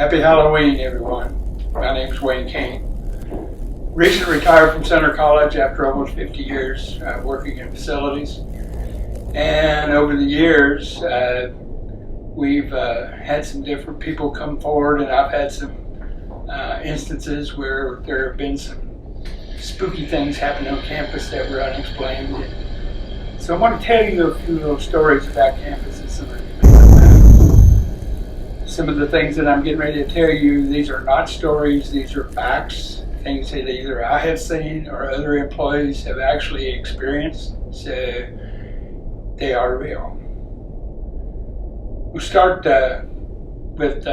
Happy Halloween, everyone. My name is Wayne Kane. Recently retired from Center College after almost 50 years working in facilities. And over the years, we've had some different people come forward, and I've had some instances where there have been some spooky things happen on campus that were unexplained. So I want to tell you a few little stories about campus and some of the things that I'm getting ready to tell you. These are not stories, these are facts, things that either I have seen or other employees have actually experienced, so they are real. We'll start with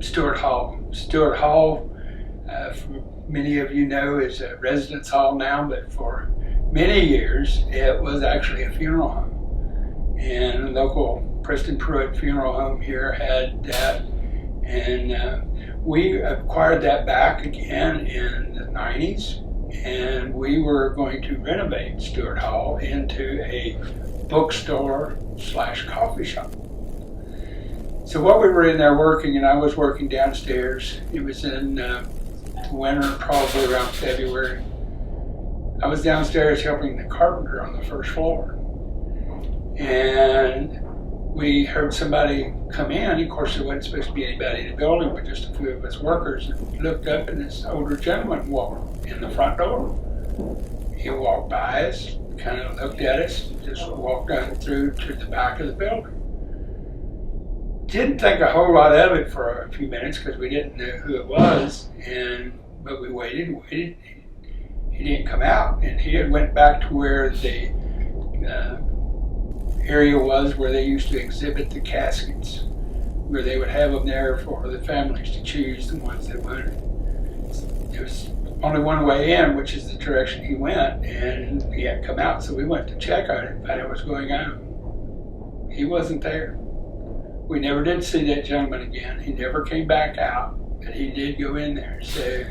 Stewart Hall. Stewart Hall, for many of you know, is a residence hall now, but for many years it was actually a funeral home. And local Preston Pruitt Funeral Home here had that, and we acquired that back again in the 90s, and we were going to renovate Stewart Hall into a bookstore / coffee shop. So while we were in there working, and I was working downstairs, it was in winter, probably around February, I was downstairs helping the carpenter on the first floor, and we heard somebody come in. Of course, there wasn't supposed to be anybody in the building, but just a few of us workers. And looked up, and this older gentleman walked in the front door. He walked by us, kind of looked at us, and just walked on through to the back of the building. Didn't think a whole lot of it for a few minutes because we didn't know who it was, but we waited and waited. He didn't come out, and he had went back to where the area was where they used to exhibit the caskets, where they would have them there for the families to choose the ones they wanted. There was only one way in, which is the direction he went, and he hadn't come out, so we went to check on it, find out what's going on. He wasn't there. We never did see that gentleman again. He never came back out, but he did go in there. So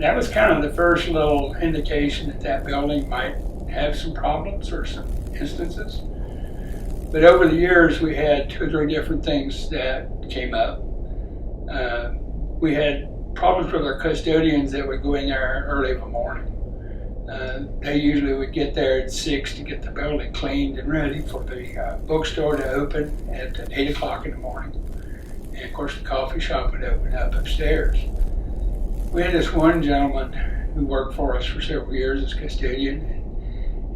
that was kind of the first little indication that that building might have some problems or some instances. But over the years, we had 2 or 3 different things that came up. We had problems with our custodians that would go in there early in the morning. They usually would get there at 6 to get the building cleaned and ready for the bookstore to open at 8 o'clock in the morning. And of course, the coffee shop would open up upstairs. We had this one gentleman who worked for us for several years as custodian, and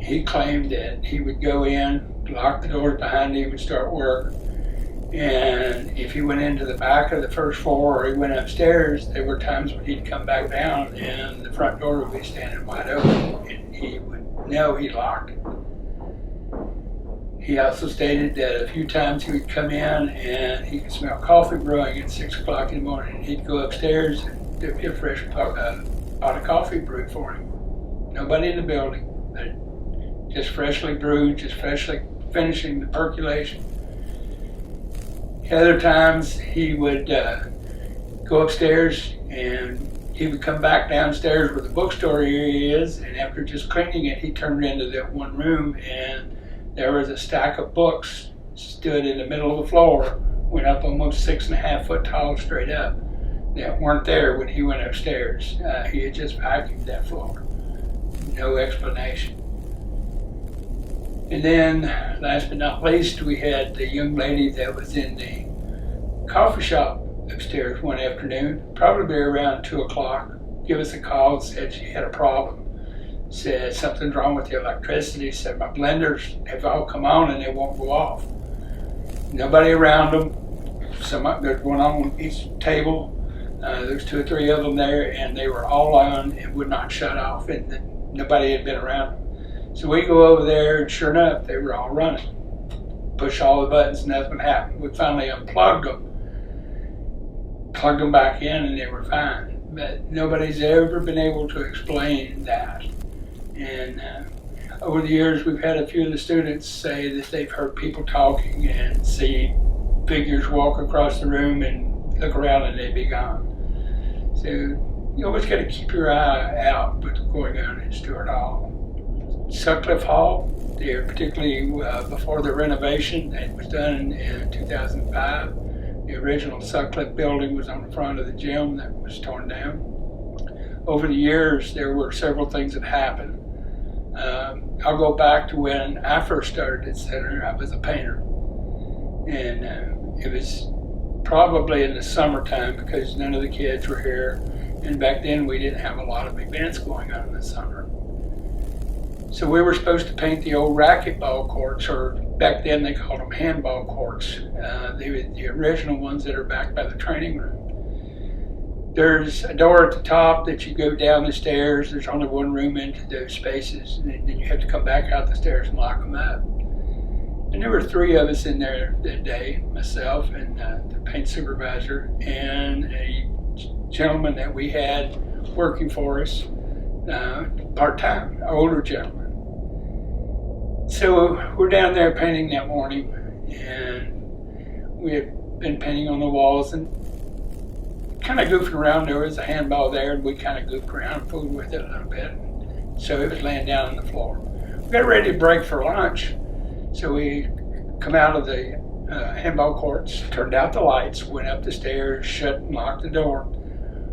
he claimed that he would go in, lock the doors behind him, and start work. And if he went into the back of the first floor or he went upstairs, there were times when he'd come back down and the front door would be standing wide open, and he would know he locked it. He also stated that a few times he would come in and he could smell coffee brewing at 6 o'clock in the morning. He'd go upstairs and there'd be a fresh pot of coffee brewed for him. Nobody in the building, but just freshly brewed, just freshly finishing the percolation. Other times he would go upstairs and he would come back downstairs where the bookstore area is, and after just cleaning it, he turned into that one room, and there was a stack of books stood in the middle of the floor, went up almost 6.5 foot tall straight up, that weren't there when he went upstairs. He had just vacuumed that floor. No explanation. And then, last but not least, we had the young lady that was in the coffee shop upstairs one afternoon, probably around 2 o'clock, give us a call and said she had a problem. Said something's wrong with the electricity. Said my blenders have all come on and they won't go off. Nobody around them. There's one on each table. There's 2 or 3 of them there, and they were all on and would not shut off, and nobody had been around them. So we go over there, and sure enough, they were all running. Push all the buttons, nothing happened. We finally unplugged them, plugged them back in, and they were fine. But nobody's ever been able to explain that. And over the years, we've had a few of the students say that they've heard people talking and see figures walk across the room and look around and they'd be gone. So you always got to keep your eye out what's going on in Stewart Hall. Sutcliffe Hall, particularly before the renovation that was done in 2005, The original Sutcliffe building was on the front of the gym that was torn down. Over the years, there were several things that happened. I'll go back to when I first started at Center. I was a painter. And it was probably in the summertime because none of the kids were here. And back then we didn't have a lot of events going on in the summer. So we were supposed to paint the old racquetball courts, or back then they called them handball courts. They were the original ones that are back by the training room. There's a door at the top that you go down the stairs. There's only one room into those spaces, and then you have to come back out the stairs and lock them up. And there were 3 of us in there that day, myself and the paint supervisor and a gentleman that we had working for us part-time, an older gentleman. So we're down there painting that morning, and we had been painting on the walls and kind of goofing around. There was a handball there, and we kind of goofed around and fooled with it a little bit. So it was laying down on the floor. We got ready to break for lunch. So we come out of the handball courts, turned out the lights, went up the stairs, shut and locked the door.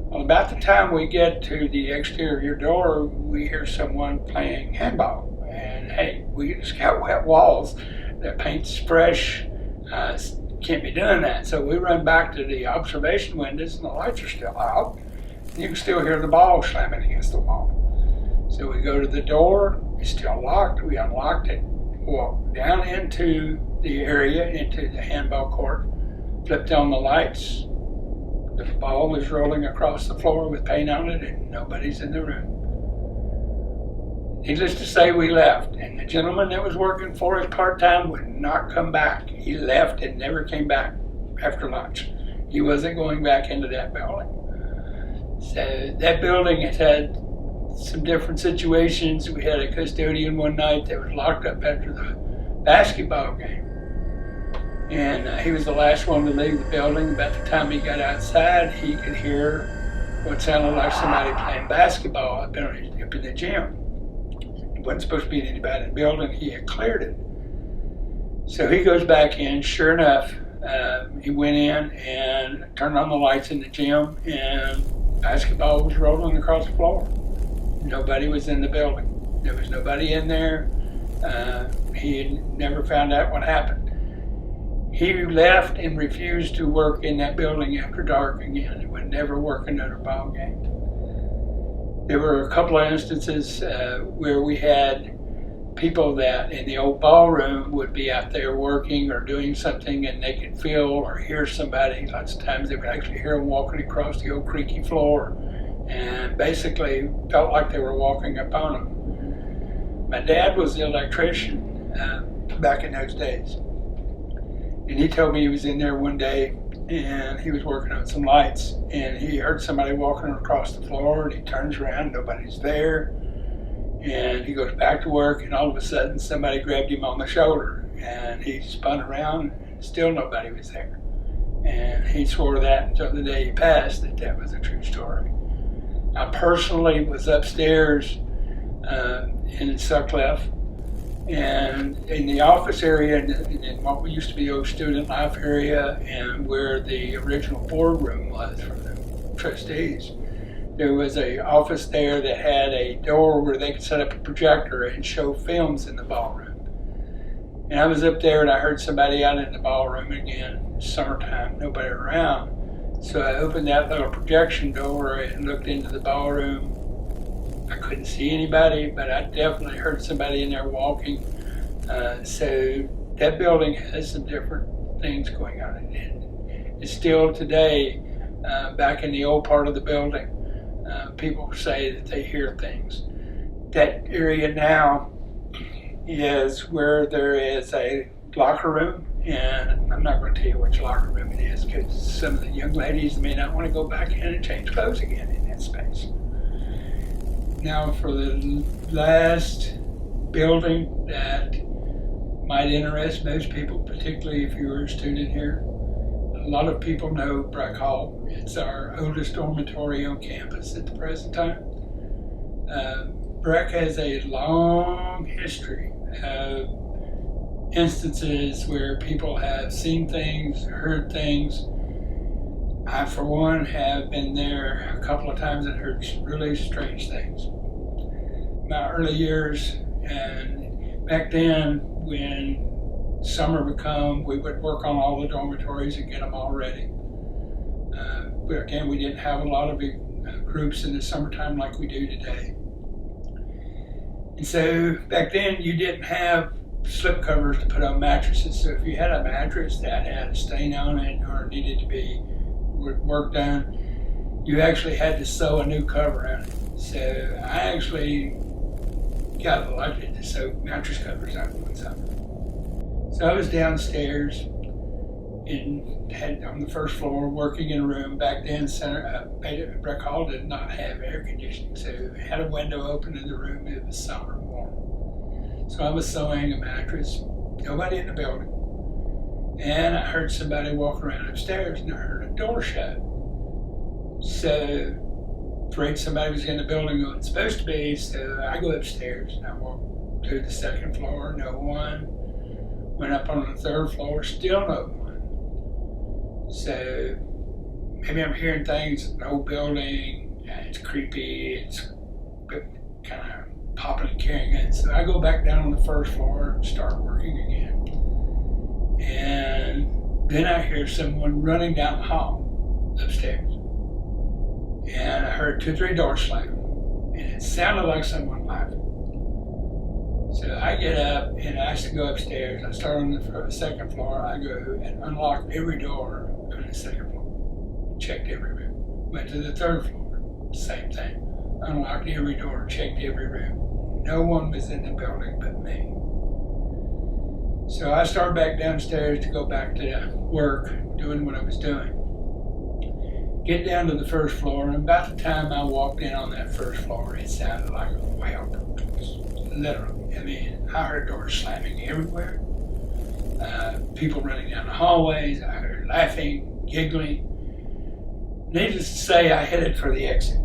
Well, about the time we get to the exterior door, we hear someone playing handball. And hey, we just got wet walls. The paint's fresh. Can't be doing that. So we run back to the observation windows, and the lights are still out. And you can still hear the ball slamming against the wall. So we go to the door. It's still locked. We unlocked it. Walked down into the area, into the handball court, flipped on the lights. The ball is rolling across the floor with paint on it, and nobody's in the room. Needless to say, we left, and the gentleman that was working for us part-time would not come back. He left and never came back after lunch. He wasn't going back into that building. So that building has had some different situations. We had a custodian one night that was locked up after the basketball game. And he was the last one to leave the building. About the time he got outside, he could hear what sounded like somebody playing basketball up in the gym. It wasn't supposed to be anybody in the building. He had cleared it. So he goes back in. Sure enough, he went in and turned on the lights in the gym, and basketball was rolling across the floor. Nobody was in the building. There was nobody in there. He had never found out what happened. He left and refused to work in that building after dark again. He would never work another ball game. There were a couple of instances where we had people that in the old ballroom would be out there working or doing something, and they could feel or hear somebody. Lots of times they would actually hear them walking across the old creaky floor, and basically felt like they were walking upon them. My dad was the electrician back in those days. And he told me he was in there one day and he was working on some lights, and he heard somebody walking across the floor, and he turns around, nobody's there. And he goes back to work, and all of a sudden somebody grabbed him on the shoulder, and he spun around and still nobody was there. And he swore that until the day he passed that was a true story. I personally was upstairs in Sutcliffe, and in the office area, in what used to be old student life area, and where the original boardroom was for the trustees, there was an office there that had a door where they could set up a projector and show films in the ballroom. And I was up there, and I heard somebody out in the ballroom again, summertime, nobody around. So I opened that little projection door and looked into the ballroom. I couldn't see anybody, but I definitely heard somebody in there walking. So that building has some different things going on. And it's still today, back in the old part of the building, people say that they hear things. That area now is where there is a locker room, and I'm not going to tell you which locker room it is because some of the young ladies may not want to go back in and change clothes again in that space. Now, for the last building that might interest most people, particularly if you were a student here, a lot of people know Breck Hall. It's our oldest dormitory on campus at the present time. Breck has a long history of instances where people have seen things, heard things, I, for one, have been there a couple of times and heard really strange things. My early years, and back then, when summer would come, we would work on all the dormitories and get them all ready. But again, we didn't have a lot of big groups in the summertime like we do today. And so back then, you didn't have slip covers to put on mattresses. So if you had a mattress that had a stain on it or needed to be work done, you actually had to sew a new cover on it. So I actually got elected to sew mattress covers on one summer. So I was downstairs on the first floor working in a room. Back then, Breck Hall did not have air conditioning, so it had a window open in the room. It was summer warm. So I was sewing a mattress, nobody in the building. And I heard somebody walk around upstairs and I heard a door shut. So, afraid somebody was in the building who wasn't supposed to be, so I go upstairs and I walk to the second floor, no one. Went up on the third floor, still no one. So, maybe I'm hearing things in the old building, it's creepy, it's kind of popping and carrying it. So I go back down on the first floor and start working again. And then I hear someone running down the hall upstairs. And I heard 2 or 3 doors slam. And it sounded like someone laughing. So I get up and I ask to go upstairs. I start on the second floor. I go and unlock every door on the second floor. Checked every room. Went to the third floor. Same thing. Unlocked every door. Checked every room. No one was in the building but me. So I start back downstairs to go back to work, doing what I was doing. Get down to the first floor, and about the time I walked in on that first floor, it sounded like a wild noise. Literally. I mean, I heard doors slamming everywhere, people running down the hallways, I heard laughing, giggling. Needless to say, I headed for the exit.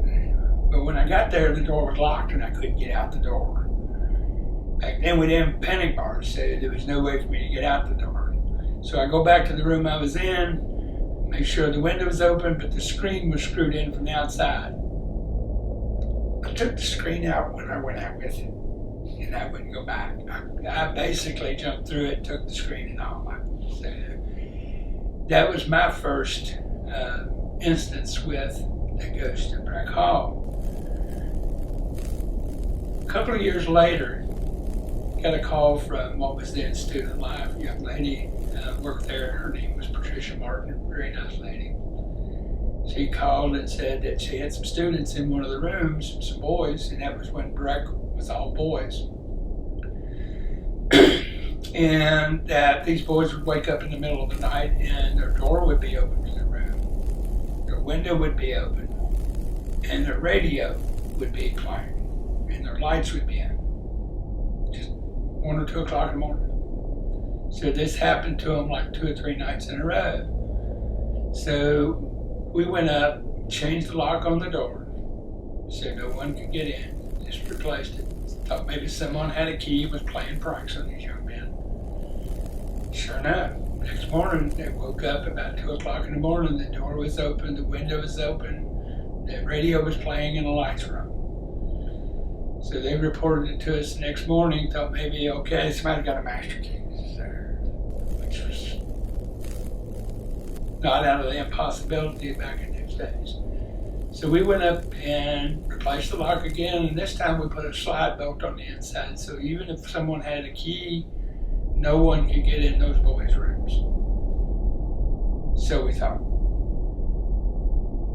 But when I got there, the door was locked and I couldn't get out the door. Back then we didn't have panic bars, so there was no way for me to get out the door. So I go back to the room I was in, make sure the window was open, but the screen was screwed in from the outside. I took the screen out when I went out with it, and I wouldn't go back. I basically jumped through it, took the screen and all that. So that was my first instance with the ghost of Breck Hall. A couple of years later, got a call from what was then Student Life, a young lady worked there. Her name was Patricia Martin, a very nice lady. She called and said that she had some students in one of the rooms, some boys, and that was when Breck was all boys. And that these boys would wake up in the middle of the night and their door would be open to the room, their window would be open, and their radio would be playing, and their lights would be on. 1 or 2 o'clock in the morning. So this happened to them like 2 or 3 nights in a row. So we went up, changed the lock on the door, so no one could get in, just replaced it. Thought maybe someone had a key and was playing pranks on these young men. Sure enough, next morning they woke up about 2 o'clock in the morning, the door was open, the window was open, the radio was playing and the lights were on. So they reported it to us the next morning, thought maybe, okay, somebody got a master key, which was not out of the impossibility back in those days. So we went up and replaced the lock again, and this time we put a slide bolt on the inside, so even if someone had a key, no one could get in those boys' rooms. So we thought.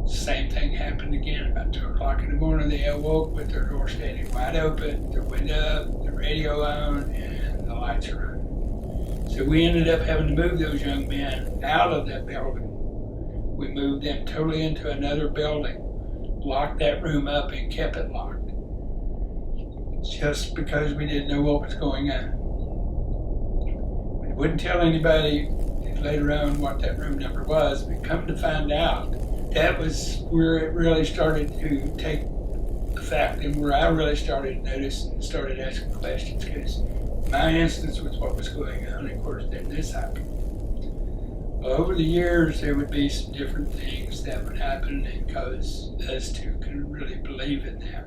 Same thing happened again. About 2 o'clock in the morning, they awoke with their door standing wide open, their window up, the radio on, and the lights are on. So we ended up having to move those young men out of that building. We moved them totally into another building, locked that room up, and kept it locked. Just because we didn't know what was going on. We wouldn't tell anybody later on what that room number was, but come to find out, that was where it really started to take effect and where I really started to notice and started asking questions, because my instance was what was going on, and of course then this happened. Well, over the years, there would be some different things that would happen and cause us to couldn't really believe in that.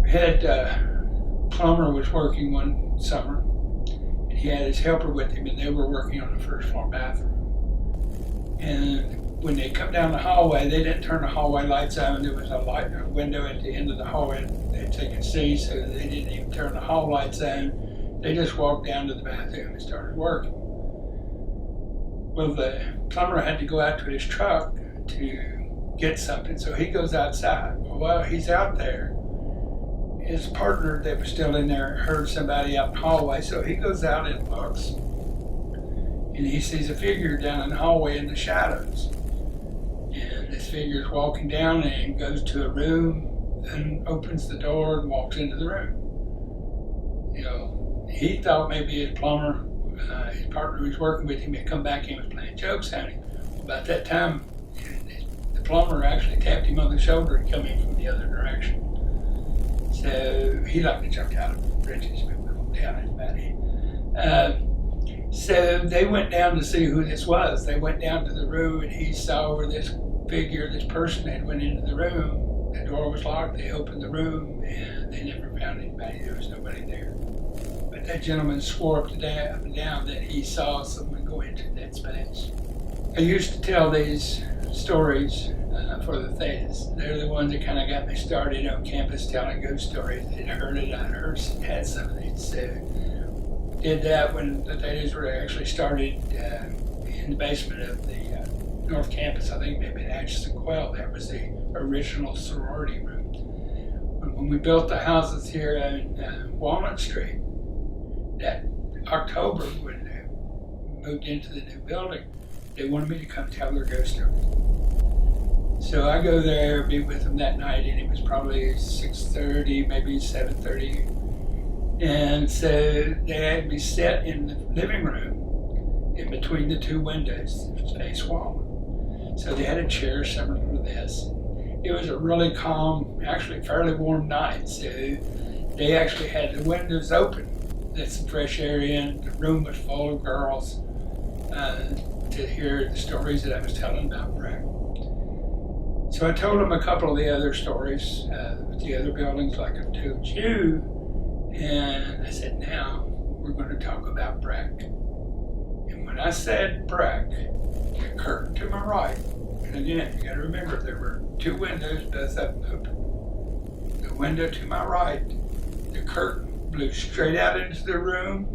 We had plumber was working one summer, and he had his helper with him, and they were working on the first floor bathroom. And when they come down the hallway, they didn't turn the hallway lights on. There was a window at the end of the hallway that they could see, so they didn't even turn the hall lights on. They just walked down to the bathroom and started working. Well, the plumber had to go out to his truck to get something, so he goes outside. Well, while he's out there, his partner that was still in there heard somebody out in the hallway, so he goes out and looks, and he sees a figure down in the hallway in the shadows. And this figure is walking down and goes to a room and opens the door and walks into the room. You know, he thought maybe his plumber, his partner who was working with him, had come back and was playing jokes on him. About that time, the plumber actually tapped him on the shoulder and come in from the other direction. So he like to jump out of the bridges and went down his body. So they went down to see who this was. They went down to the room, and he saw where this figure, this person had went into the room. The door was locked. They opened the room, and they never found anybody. There was nobody there. But that gentleman swore up and down that he saw someone go into that space. I used to tell these stories for the thetas. They're the ones that kind of got me started on campus telling ghost stories. They'd heard it, I'd had some of these. So did that when the thetas were actually started in the basement of the North Campus. I think maybe at Sutcliffe. That was the original sorority room. When we built the houses here on Walnut Street, that October when they moved into the new building, they wanted me to come tell their ghost story. So I go there, be with them that night, and it was probably 6:30, maybe 7:30. And so they had me sit in the living room in between the two windows, face wall. So they had a chair similar to this. It was a really calm, actually fairly warm night. So they actually had the windows open, let some fresh air in. The room was full of girls to hear the stories that I was telling about Breck. So I told them a couple of the other stories with the other buildings like I've told you. And I said, now we're going to talk about Breck. And when I said Breck, the curtain to my right, and again, you got to remember there were two windows, both of them open. The window to my right, the curtain blew straight out into the room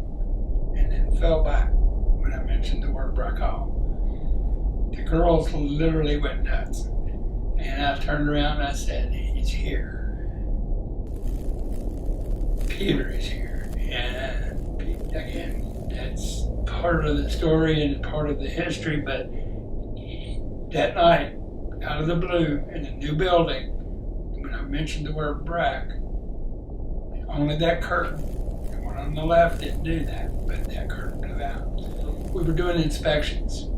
and then fell back when I mentioned the word Breck Hall. The girls literally went nuts. And I turned around and I said, he's here. Peter is here. And again, that's part of the story and part of the history, but that night, out of the blue, in the new building, when I mentioned the word Breck, only that curtain, the one on the left didn't do that, but that curtain blew out. We were doing inspections.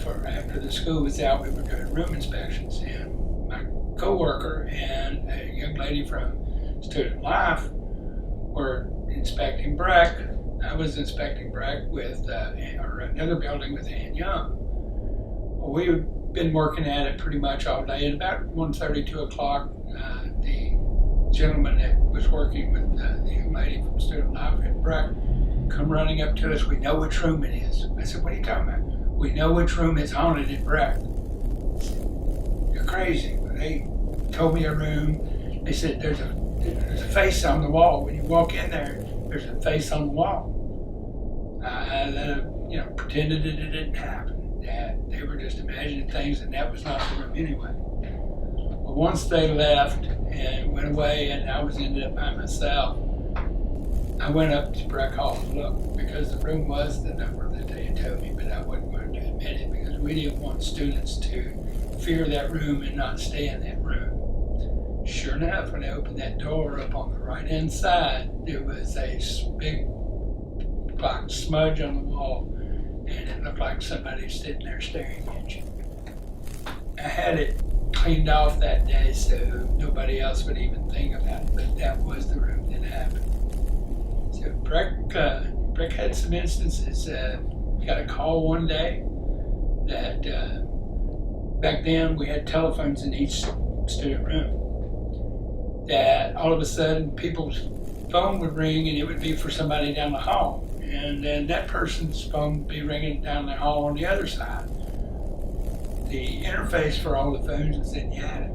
For after the school was out, we were doing room inspections, and my co-worker and a young lady from Student Life were inspecting Breck. I was inspecting Breck with another building with Ann Young. Well, we've been working at it pretty much all day. At about 1:30, 2 o'clock, the gentleman that was working with the young lady from Student Life at Breck come running up to us. We know which room it is. I said, what are you talking about? We know which room is haunted in Breck. You're crazy. They told me a room. They said there's a face on the wall. When you walk in there, there's a face on the wall. I pretended that it didn't happen. That they were just imagining things, and that was not the room anyway. Well, once they left and went away, and I was ended up by myself, I went up to Breck Hall to look because the room was the number that they had told me, but I wasn't going to admit it because we didn't want students to fear that room and not stay in that room. Sure enough, when I opened that door up on the right-hand side, there was a big black smudge on the wall, and it looked like somebody sitting there staring at you. I had it cleaned off that day so nobody else would even think about it, but that was the room that happened. So Breck had some instances. got a call one day that back then we had telephones in each student room, that all of a sudden people's phone would ring and it would be for somebody down the hall. And then that person's phone would be ringing down the hall on the other side. The interface for all the phones was in the attic.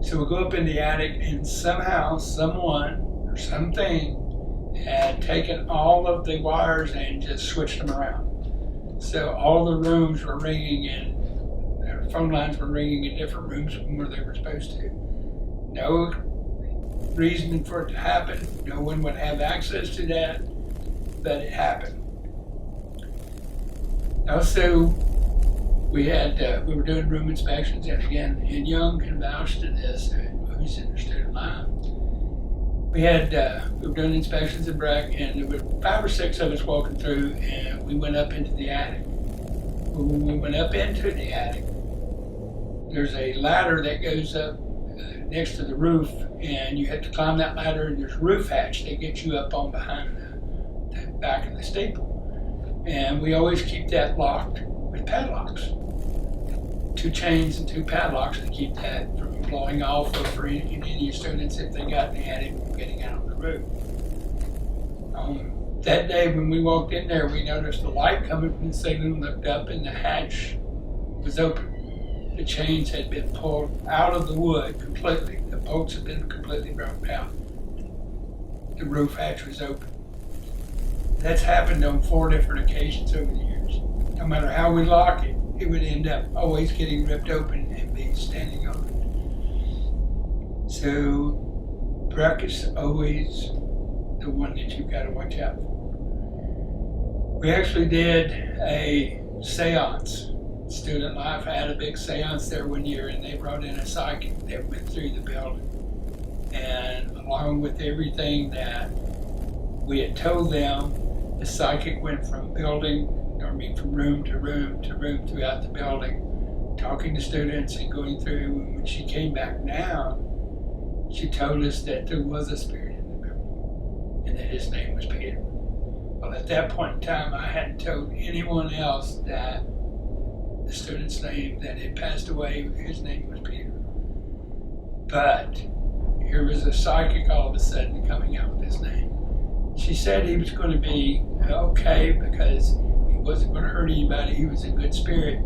So we go up in the attic, and somehow someone or something had taken all of the wires and just switched them around. So all the rooms were ringing, and their phone lines were ringing in different rooms from where they were supposed to. No reason for it to happen. No one would have access to that, but it happened. Also, we were doing room inspections, and again, and Young can vouch to this, who's in the student life. We were doing inspections in Breck, and there were 5 or 6 of us walking through, and we went up into the attic. When we went up into the attic, there's a ladder that goes up next to the roof, and you have to climb that ladder, and there's a roof hatch that gets you up on behind the back of the steeple. And we always keep that locked with padlocks. 2 chains and 2 padlocks to keep that from blowing off, or for any students if they got in the attic from getting out on the roof. That day when we walked in there, we noticed the light coming from the ceiling, looked up, and the hatch was open. The chains had been pulled out of the wood completely. The bolts had been completely broken out. The roof hatch was open. That's happened on 4 different occasions over the years. No matter how we lock it, it would end up always getting ripped open and be standing open. So, Breck is always the one that you've got to watch out for. We actually did a seance. Student Life had a big seance there one year, and they brought in a psychic that went through the building. And along with everything that we had told them, the psychic went from room to room to room throughout the building, talking to students and going through. And when she came back down, she told us that there was a spirit in the building, and that his name was Peter. Well, at that point in time, I hadn't told anyone else that the student's name that had passed away, his name was Peter. But here was a psychic all of a sudden coming out with his name. She said he was going to be okay because he wasn't going to hurt anybody. He was in good spirit,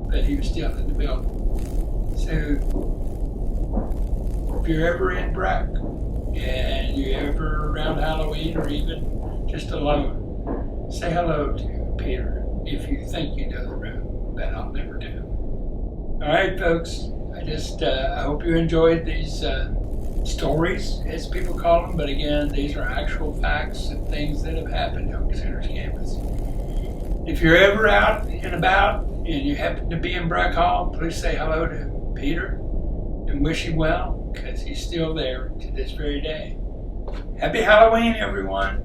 but he was still in the building. So if you're ever in Breck and you're ever around Halloween or even just alone, say hello to Peter if you think you know the room, but I'll never do. All right, folks, I hope you enjoyed these stories, as people call them, but again, these are actual facts and things that have happened on Center's campus. If you're ever out and about and you happen to be in Breck Hall, please say hello to Peter and wish him well, because he's still there to this very day. Happy Halloween, everyone.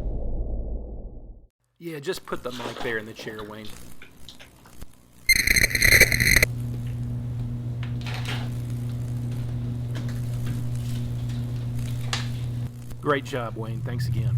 Yeah, just put the mic there in the chair, Wayne. Great job, Wayne. Thanks again.